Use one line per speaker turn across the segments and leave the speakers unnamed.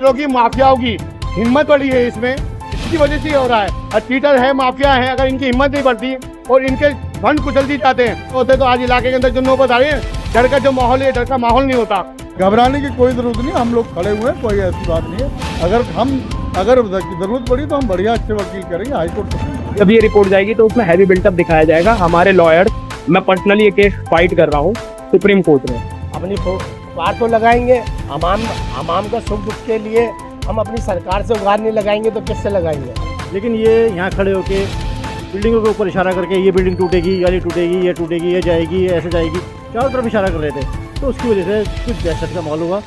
चीटरों की माफियाओं की हिम्मत बढ़ी है इसमें, इसकी वजह से हो रहा है। और चीटर है, माफिया है, अगर इनकी हिम्मत नहीं बढ़ती और इनके फंड कुचलती जाते हैं होते तो आज इलाके के अंदर जो नौबत आ रही है, डर का जो माहौल है, डर का माहौल नहीं होता।
घबराने की कोई जरूरत नहीं, हम लोग खड़े हुए हैं, कोई ऐसी बात नहीं है। अगर जरूरत पड़ी तो हम बढ़िया अच्छे वकील करेंगे हाईकोर्ट से।
जब ये रिपोर्ट जाएगी तो उसमें हैवी बिल्टअप दिखाया जाएगा। हमारे लॉयर, मैं पर्सनली ये केस फाइट कर रहा हूँ सुप्रीम कोर्ट में।
अपनी बात तो लगाएंगे, आवाम का सुख दुख के लिए हम अपनी सरकार से उगार नहीं लगाएंगे तो किससे लगाएंगे।
लेकिन ये यहाँ खड़े होके बिल्डिंगों के ऊपर इशारा करके ये बिल्डिंग टूटेगी, ये टूटेगी, ये जाएगी, ये ऐसे जाएगी, चारों तरफ इशारा कर रहे थे, तो उसकी वजह से कुछ दहशत का माहौल हुआ।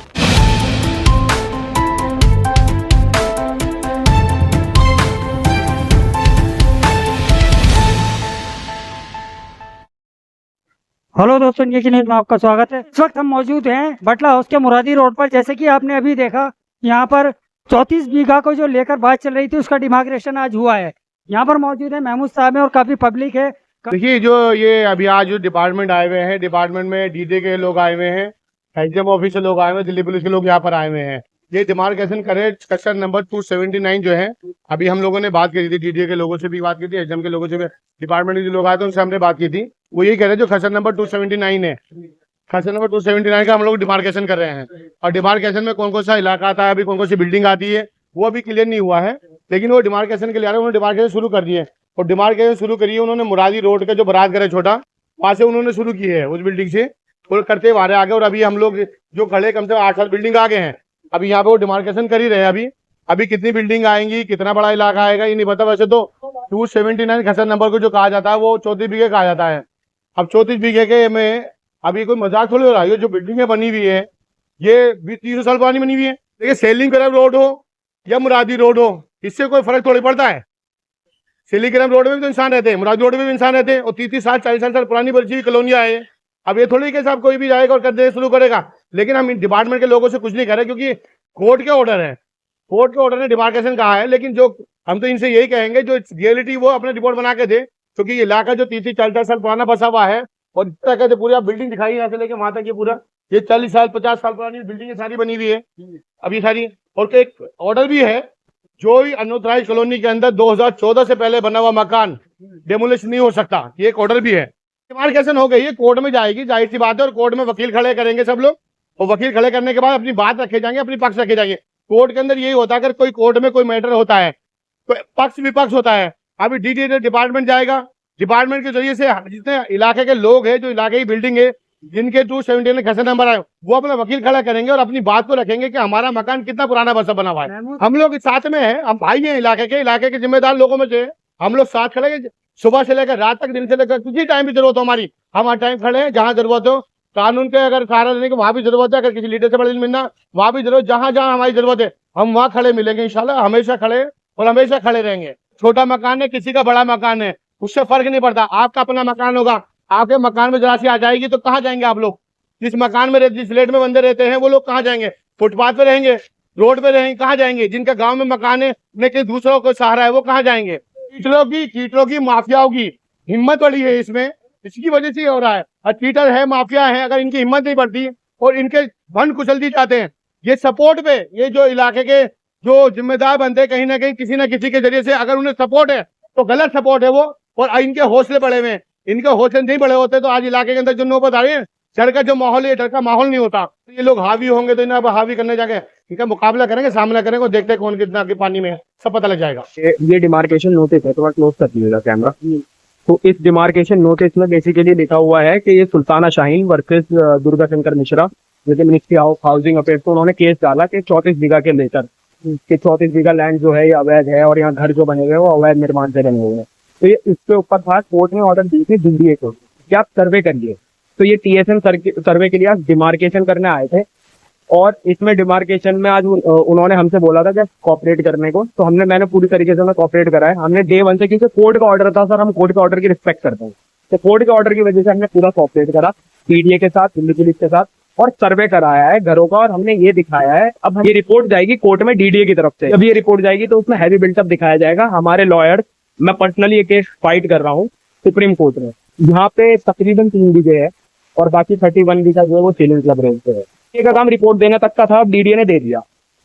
हेलो दोस्तों, न्यूज़ में आपका स्वागत है। इस वक्त हम मौजूद हैं बटला हाउस के मुरादी रोड पर। जैसे कि आपने अभी देखा, यहाँ पर 34 बीघा को जो लेकर बात चल रही थी, उसका डिमार्केशन आज हुआ है। यहाँ पर मौजूद है महमूद साहब है और काफी पब्लिक है।
देखिए, जो ये अभी आज जो डिपार्टमेंट आए हुए हैं, डिपार्टमेंट में डीडे के लोग आए हुए हैं, एसडीएम ऑफिस से लोग आए हुए हैं, दिल्ली पुलिस के लोग यहाँ पर आए हुए हैं। ये डिमार्केशन करे सेक्शन नंबर 279 जो है, अभी हम लोगों ने बात करी थी, डीडीए के लोगों से भी बात की थी, एसडीएम के लोगों से भी, डिपार्टमेंट के जो लोग आए थे उनसे हमने बात की थी। वो यही कह रहे हैं जो सेक्शन नंबर 279 है, सेक्शन नंबर 279 का हम लोग डिमार्केशन कर रहे हैं। और डिमार्केशन में कौन कौन सा इलाका आता है, अभी कौन कौन सी बिल्डिंग आती है, वो अभी क्लियर नहीं हुआ है, लेकिन वो डिमार्केशन के लिए आ रहे हैं। उन्होंने डिमार्केशन शुरू कर दिए और डिमार्केशन शुरू करिए उन्होंने मुरादी रोड का जो बरातघर है छोटा, वहां से उन्होंने शुरू की है, उस बिल्डिंग से और करते हुए आगे। और अभी हम लोग जो खड़े कम से कम 8-7 बिल्डिंग आगे हैं, अभी यहाँ पे वो डिमार्केशन कर ही रहे हैं। अभी कितनी बिल्डिंग आएंगी, कितना बड़ा इलाका आएगा, ये नहीं पता। वैसे तो 279 खसर नंबर को जो कहा जाता है वो 34 बीघे कहा जाता है। अब 34 बीघे के में अभी कोई मजाक थोड़ी हो रहा है। ये जो बिल्डिंगें बनी हुई है, ये 20-30 साल पुरानी बनी हुई है। देखिए, सेलिंग करम रोड हो या मुरादी रोड हो, इससे कोई फर्क थोड़ी पड़ता है। सेलिंग करम रोड में भी तो इंसान रहते हैं, मुरादी रोड में भी इंसान रहते हैं, और 30 साल 40 साल पुरानी बची हुई कॉलोनियां है। अब ये थोड़ी के साहब कोई भी जाएगा और कर दे शुरू करेगा। लेकिन हम डिपार्टमेंट के लोगों से कुछ नहीं कर रहे, क्योंकि कोर्ट के ऑर्डर है, कोर्ट के ऑर्डर ने डिमार्केशन कहा है। लेकिन जो हम तो इनसे यही कहेंगे, जो रियलिटी वो अपने रिपोर्ट बना के दे, क्योंकि ये इलाका जो 30-40 साल पुराना बसा हुआ है, और इतना कहते पूरी आप बिल्डिंग दिखाई यहाँ से लेके वहां तक, ये पूरा ये 40 साल 50 साल पुरानी बिल्डिंग सारी बनी हुई है अभी सारी। और एक ऑर्डर भी है, जो अनऑथराइज्ड कॉलोनी के अंदर 2014 से पहले बना हुआ मकान डेमोलिश नहीं हो सकता, ये एक ऑर्डर भी है। डिमार्केशन हो गई है, कोर्ट में जाएगी, जाहिर सी बात है, और कोर्ट में वकील खड़े करेंगे सब लोग, और वकील खड़े करने के बाद अपनी बात रखे जाएंगे, अपनी पक्ष रखे जाएंगे। कोर्ट के अंदर यही होता है, अगर कोई कोर्ट में कोई मैटर होता है तो पक्ष विपक्ष होता है। अभी डीडी डिपार्टमेंट जाएगा, डिपार्टमेंट के जरिए से जितने इलाके के लोग हैं, जो इलाके की बिल्डिंग है, जिनके 279 खसर नंबर आए, वो अपना वकील खड़ा करेंगे और अपनी बात को रखेंगे कि हमारा मकान कितना पुराना बसा बना हुआ है। हम लोग साथ में है, हम भाई हैं इलाके के जिम्मेदार लोगों में से, हम लोग साथ खड़े, सुबह से लेकर रात तक, दिन से लेकर किसी टाइम भी जरूरत हो हमारी, हम हर टाइम खड़े हैं। जहां जरूरत हो कानून के अगर सहारा लेने की वहां भी जरूरत है, अगर किसी लीडर से बड़े मिलना वहां भी जरूरत, जहां जहां हमारी जरूरत है हम वहां खड़े मिलेंगे इंशाल्लाह। हमेशा खड़े और हमेशा खड़े रहेंगे। छोटा मकान है, किसी का बड़ा मकान है, उससे फर्क नहीं पड़ता। आपका अपना मकान होगा, आपके मकान में जरा सी आ जाएगी तो कहाँ जाएंगे आप लोग? जिस मकान में जिस फ्लैट में बंदे रहते हैं वो लोग कहाँ जाएंगे? फुटपाथ पे रहेंगे, रोड पे रहेंगे, कहाँ जाएंगे? जिनका गाँव में मकान है, उन्हें दूसरों को सहारा है, वो कहाँ जाएंगे? चीटरों की माफियाओं की हिम्मत बढ़ी है इसमें, इसकी वजह से हो रहा है। और चीटर है, माफिया है, अगर इनकी हिम्मत नहीं बढ़ती और इनके फंड कुचलती जाते हैं, ये सपोर्ट पे ये जो इलाके के जो जिम्मेदार बनते हैं, कहीं ना कहीं किसी न किसी के जरिए से, अगर उन्हें सपोर्ट है तो गलत सपोर्ट है वो, और इनके हौसले बढ़े हुए हैं। इनके हौसले नहीं बढ़े होते तो आज इलाके के अंदर जो नौबत आ रही है, डर का जो माहौल है, डर का माहौल नहीं होता। तो ये लोग हावी होंगे तो इन्हें हावी करने जाके इनका मुकाबला करेंगे, सामना करेंगे, और देखते हैं कौन कितना के पानी में है, सब पता लग जाएगा।
ये डिमार्केशन नोटिस है, थोड़ा क्लोज कर दीजिएगा कैमरा। तो इस डिमार्केशन नोटिस में बेसिकली लिखा हुआ है कि ये सुल्ताना शाहीन वर्सेस दुर्गा शंकर मिश्रा, जैसे मिनिस्ट्री ऑफ हाउसिंग अफेयर्स को उन्होंने केस डाला कि 34 बीघा के लेकर कि 34 बीघा लैंड जो है ये अवैध है, और यहाँ घर जो बने हुए हैं वो अवैध निर्माण से बने हुए हैं। तो ये इसके ऊपर था, कोर्ट ने ऑर्डर दी थी डीडीए को कि आप सर्वे करिए। तो ये टीएसएम सर्वे के लिए आज डिमार्केशन करने आए थे, और इसमें डिमार्केशन में आज उन्होंने हमसे बोला था कि कोऑपरेट करने को, तो मैंने पूरी तरीके से कोऑपरेट करा है। हमने डे 1 से, क्योंकि कोर्ट का ऑर्डर था सर, हम कोर्ट के ऑर्डर की रिस्पेक्ट करते हैं, तो कोर्ट के ऑर्डर की वजह से हमने पूरा कोऑपरेट करा पीडीए के साथ, दिल्ली पुलिस के साथ, और सर्वे कराया है घरों का, और हमने ये दिखाया है। अब ये रिपोर्ट जाएगी कोर्ट में डीडीए की तरफ से, जब ये रिपोर्ट जाएगी तो उसमें हैवी बिल्टअप दिखाया जाएगा। हमारे लॉयर, मैं पर्सनली ये केस फाइट कर रहा हूँ सुप्रीम कोर्ट में। यहाँ पे तकरीबन 3 बीघे है, और बाकी 31 बीघा जो है वो सेलिंग क्लब रेंज पे है। का काम रिपोर्ट देने तक का था, अब डीडीए ने दे दिया।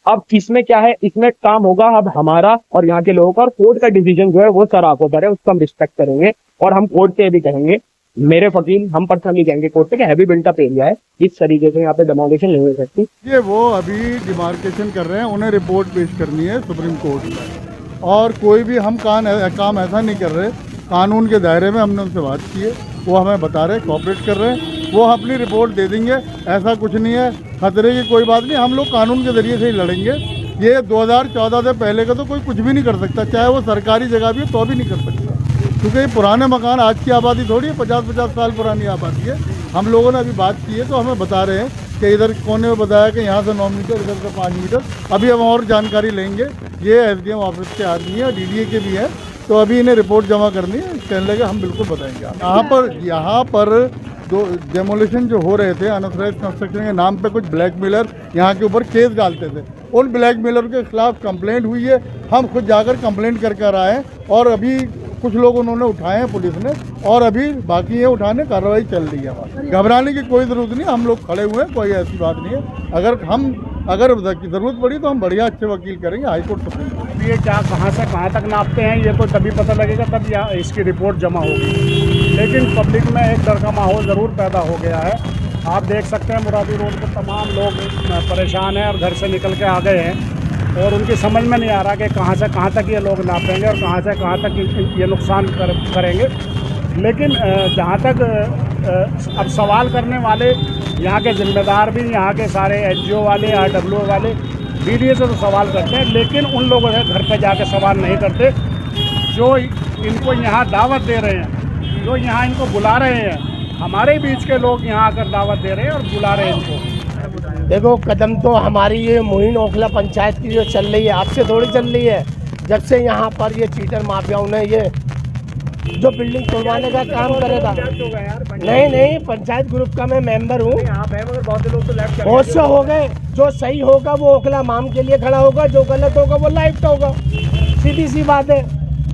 अब इसमें क्या है, इसमें काम होगा अब हमारा और यहाँ के लोगों का, और कोर्ट का डिसीजन जो है वो सर आपको करे, उसका हम रिस्पेक्ट करेंगे। और हम कोर्ट से भी कहेंगे, मेरे वकील हम पर्सनली कहेंगे कोर्ट से कि हैवी बिल्ट अप एरिया है, इस तरीके से यहाँ पे डेमोलिशन नहीं हो सकती।
ये वो अभी डिमार्केशन कर रहे हैं, उन्हें रिपोर्ट पेश करनी है सुप्रीम कोर्ट में, और कोई भी हम काम ऐसा नहीं कर रहे, कानून के दायरे में हमने उनसे बात की है, वो हमें बता रहे, कोऑपरेट कर रहे हैं, वो अपनी रिपोर्ट दे देंगे। ऐसा कुछ नहीं है, खतरे की कोई बात नहीं, हम लोग कानून के ज़रिए से ही लड़ेंगे। ये 2014 से पहले का तो कोई कुछ भी नहीं कर सकता, चाहे वो सरकारी जगह भी हो तो भी नहीं कर सकता, क्योंकि ये पुराने मकान, आज की आबादी थोड़ी है, 50-50 साल पुरानी आबादी है। हम लोगों ने अभी बात की है तो हमें बता रहे हैं कि इधर कोने में बताया कि यहाँ से 9 मीटर, इधर से 5 मीटर। अभी हम और जानकारी लेंगे, ये SDM ऑफिस के आदमी है, DDA के भी हैं, तो अभी इन्हें रिपोर्ट जमा करनी है, कहने लगे हम बिल्कुल बताएंगे। यहाँ पर जो डेमोलिशन जो हो रहे थे, अनऑथराइज्ड कंस्ट्रक्शन के नाम पे कुछ ब्लैकमेलर यहाँ के ऊपर केस डालते थे, उन ब्लैकमेलर के खिलाफ कंप्लेंट हुई है, हम खुद जाकर कंप्लेंट कर आए हैं, और अभी कुछ लोग उन्होंने उठाए हैं पुलिस ने, और अभी बाकी है उठाने, कार्रवाई चल रही है हमारी। घबराने की कोई ज़रूरत नहीं, हम लोग खड़े हुए हैं, कोई ऐसी बात नहीं है। अगर ज़रूरत पड़ी तो हम बढ़िया अच्छे वकील करेंगे, हाईकोर्ट सुप्रीम कोर्ट।
ये क्या कहाँ से कहाँ तक नापते हैं ये तो तभी पता लगेगा, तब यहाँ इसकी रिपोर्ट जमा होगी। लेकिन पब्लिक में एक डर का माहौल ज़रूर पैदा हो गया है। आप देख सकते हैं मुरादी रोड पर तमाम लोग परेशान हैं और घर से निकल के आ गए हैं, और उनकी समझ में नहीं आ रहा कि कहाँ से कहाँ तक ये लोग नापेंगे और कहाँ से कहाँ तक ये नुकसान करेंगे। लेकिन जहाँ तक अब सवाल करने वाले यहाँ के ज़िम्मेदार भी, यहाँ के सारे NGO वाले, RWO वाले, DDA से तो सवाल करते हैं, लेकिन उन लोगों से घर पे जाके सवाल नहीं करते जो इनको यहाँ दावत दे रहे हैं, जो यहाँ इनको बुला रहे हैं। हमारे बीच के लोग यहाँ आकर दावत दे रहे हैं और बुला रहे हैं इनको।
देखो, कदम तो हमारी ये मोहिन ओखला पंचायत की जो चल रही है, आपसे थोड़ी चल रही है। जब से यहाँ पर ये चीटर माफियाओं ने ये जो बिल्डिंग तोड़वाने का काम करेगा, नहीं, पंचायत ग्रुप का मैं मेंबर हूँ, बहुत से हो गए। जो सही होगा वो ओखला माम के लिए खड़ा होगा, जो गलत होगा वो लाइट होगा, सीधी सी बात है।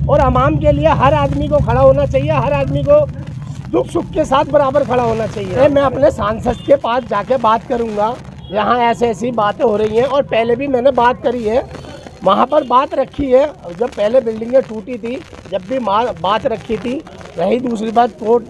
और अवाम के लिए हर आदमी को खड़ा होना चाहिए, हर आदमी को दुख सुख के साथ बराबर खड़ा होना चाहिए। मैं अपने सांसद के पास जाके बात करूँगा, यहाँ ऐसी बातें हो रही हैं, और पहले भी मैंने बात करी है, वहाँ पर बात रखी है। जब पहले बिल्डिंगें टूटी थी, जब भी बात रखी थी। रही दूसरी बात, कोर्ट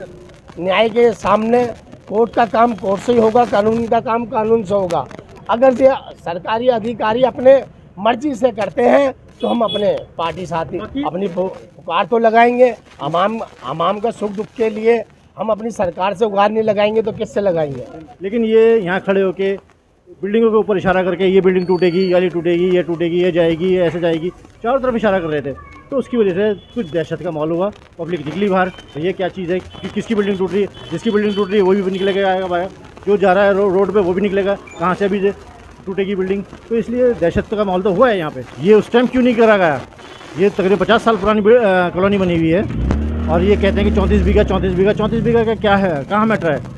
न्याय के सामने, कोर्ट का काम कोर्ट से ही होगा, कानून का काम कानून से होगा। अगर ये सरकारी अधिकारी अपने मर्जी से करते हैं तो हम अपने पार्टी साथी अपनी पुकार तो लगाएंगे। अवाम का सुख दुख के लिए हम अपनी सरकार से गुहार नहीं लगाएंगे तो किससे लगाएंगे।
लेकिन ये यहाँ खड़े होके बिल्डिंगों के ऊपर इशारा करके ये बिल्डिंग टूटेगी, ये टूटेगी, ये जाएगी, ये ऐसे जाएगी, चारों तरफ इशारा कर रहे थे। तो उसकी वजह से कुछ दहशत का माहौल हुआ, पब्लिक निकली बाहर। तो ये क्या चीज़ है कि किसकी बिल्डिंग टूट रही है? जिसकी बिल्डिंग टूट रही है वो भी निकलेगा, आएगा बाहर, जो जा रहा है रोड पे वो भी निकलेगा, कहाँ से अभी टूटेगी बिल्डिंग। तो इसलिए दहशत का माहौल तो हुआ है यहाँ पे। ये उस टाइम क्यों नहीं करा गया? ये तकरीबन 50 साल पुरानी कॉलोनी बनी हुई है, और ये कहते हैं कि 34 बीघा का क्या है, कहाँ मैटर है?